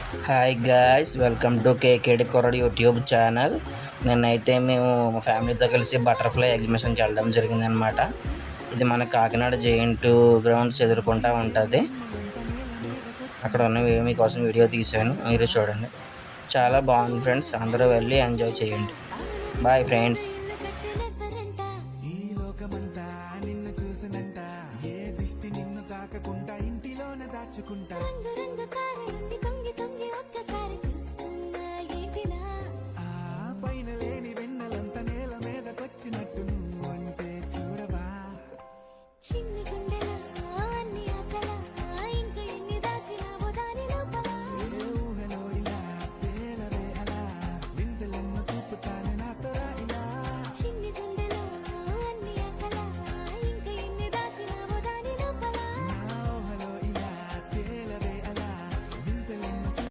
Hi guys, welcome to కేకేడి కొరడ్ YouTube channel. నిన్నైతే మేము మా ఫ్యామిలీతో కలిసి బటర్ఫ్లై ఎగ్జిబిషన్కి వెళ్ళడం జరిగిందనమాట. ఇది మన కాకినాడ జెయింట్ గ్రౌండ్స్ ఎదుర్కొంటూ ఉంటుంది. అక్కడ ఉన్నవి మీకోసం వీడియో తీశాను, మీరు చూడండి. చాలా బాగుంది ఫ్రెండ్స్, అందరూ వెళ్ళి ఎంజాయ్ చేయండి. Bye friends.